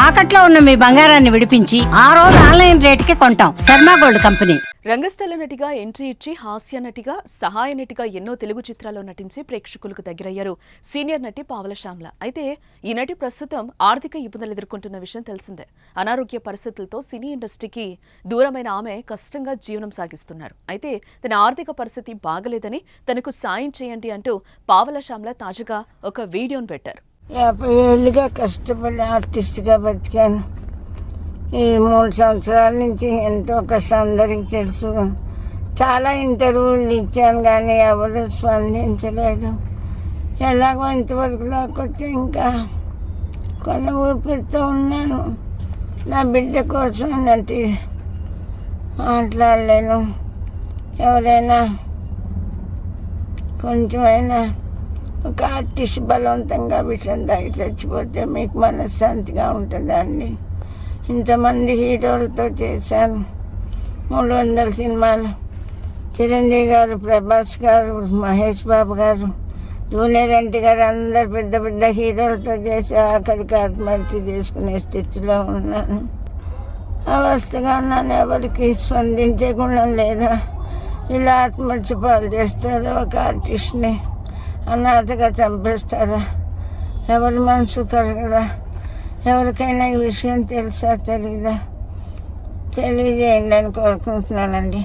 తాకట్లో ఉన్న మీ బంగారాన్ని విడిపించి ఆ రోజు ఆన్లైన్ రేటుకి కొంటాం. Sharma gold company. రంగస్థల నటిగా ఎంట్రీ ఇచ్చి హాస్య నటిగా, సహాయ నటిగా ఎన్నో తెలుగు చిత్రాల్లో నటించి ప్రేక్షకులకు దగ్గరయ్యారు సీనియర్ నటి పావల శ్యామ్ల. అయితే ఈ నటి ప్రస్తుతం ఆర్థిక ఇబ్బందులు ఎదుర్కొంటున్న విషయం తెలిసిందే. అనారోగ్య పరిస్థితులతో సినీ ఇండస్ట్రీకి దూరమైన ఆమె కష్టంగా జీవనం సాగిస్తున్నారు. అయితే తన ఆర్థిక పరిస్థితి బాగలేదని తనకు సాయం చేయండి అంటూ పావల శ్యామ్ల తాజాగా ఒక వీడియోను పెట్టారు. 50 ఏళ్ళుగా కష్టపడి ఆర్టిస్ట్గా బతికాను. ఈ 3 సంవత్సరాల నుంచి ఎంతో కష్టం అందరికీ తెలుసు. చాలా ఇంటర్వ్యూలు ఇచ్చాను కానీ ఎవరు స్పందించలేదు. ఎలాగో ఇంతవరకు లాకొచ్చి ఇంకా కొన్ని ఊపిరితో ఉన్నాను. నా బిడ్డ కోసం నటి మాట్లాడలేను. ఎవరైనా కొంచెమైనా ఒక ఆర్టిస్ట్ బలవంతంగా విషయం తాగి చచ్చిపోతే మీకు మనశ్శాంతిగా ఉంటుందండి. ఇంతమంది హీరోలతో చేశాను. 300 సినిమాలు. చిరంజీవి గారు, ప్రభాస్ గారు, మహేష్ బాబు గారు, జూనియర్ ఎన్టీఆర్ అందరు పెద్ద పెద్ద హీరోలతో చేసి ఆఖరికి ఆత్మహత్య చేసుకునే స్థితిలో ఉన్నాను. అవస్థగా ఉన్నాను. ఎవరికి స్పందించే గుణం లేదా? ఇలా ఆత్మహత్య పాలు చేస్తారు. ఒక ఆర్టిస్ట్ని అనాథగా చంపేస్తారా? ఎవరి మనసు కలగదా? ఎవరికైనా ఈ విషయం తెలుసా తెలీదా? తెలియజేయండి అని కోరుకుంటున్నానండి.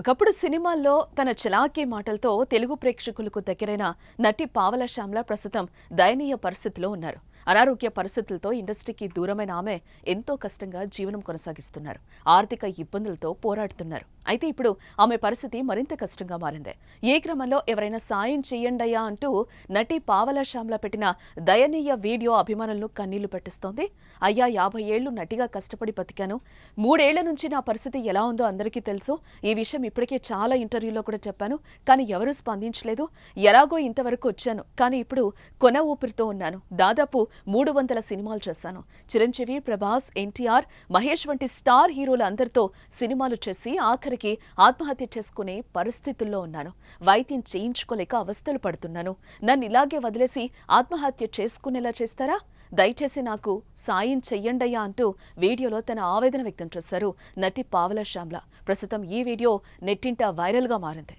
ఒకప్పుడు సినిమాల్లో తన చలాకీ మాటలతో తెలుగు ప్రేక్షకులకు దగ్గరైన నటి పావల శ్యామ్ల ప్రస్తుతం దయనీయ పరిస్థితిలో ఉన్నారు. అనారోగ్య పరిస్థితులతో ఇండస్ట్రీకి దూరమైన ఆమె ఎంతో కష్టంగా జీవనం కొనసాగిస్తున్నారు. ఆర్థిక ఇబ్బందులతో పోరాడుతున్నారు. అయితే ఇప్పుడు ఆమె పరిస్థితి మరింత కష్టంగా మారింది. ఈ క్రమంలో ఎవరైనా సాయం చెయ్యండయ్యా అంటూ నటి పావల శ్యామ్ల పెట్టిన దయనీయ వీడియో అభిమానులను కన్నీళ్లు పెట్టిస్తోంది. అయ్యా, 50 ఏళ్లు నటిగా కష్టపడి బతికాను. 3 ఏళ్ల నుంచి నా పరిస్థితి ఎలా ఉందో అందరికీ తెలుసు. ఈ విషయం ఇప్పటికే చాలా ఇంటర్వ్యూలో కూడా చెప్పాను. కానీ ఎవరూ స్పందించలేదు. ఎలాగో ఇంతవరకు వచ్చాను. కానీ ఇప్పుడు కొన ఊపిరితో ఉన్నాను. దాదాపు 300 సినిమాలు చేశాను. చిరంజీవి, ప్రభాస్, ఎన్టీఆర్, మహేష్ వంటి స్టార్ హీరోలు అందరితో సినిమాలు చేసి ఆఖరికి ఆత్మహత్య చేసుకునే పరిస్థితుల్లో ఉన్నాను. వైద్యం చేయించుకోలేక అవస్థలు పడుతున్నాను. నన్ను ఇలాగే వదిలేసి ఆత్మహత్య చేసుకునేలా చేస్తారా? దయచేసి నాకు సాయం చెయ్యండయ్యా అంటూ వీడియోలో తన ఆవేదన వ్యక్తం చేశారు నటి పావల శ్యామ్ల. ప్రస్తుతం ఈ వీడియో నెట్టింట వైరల్గా మారింది.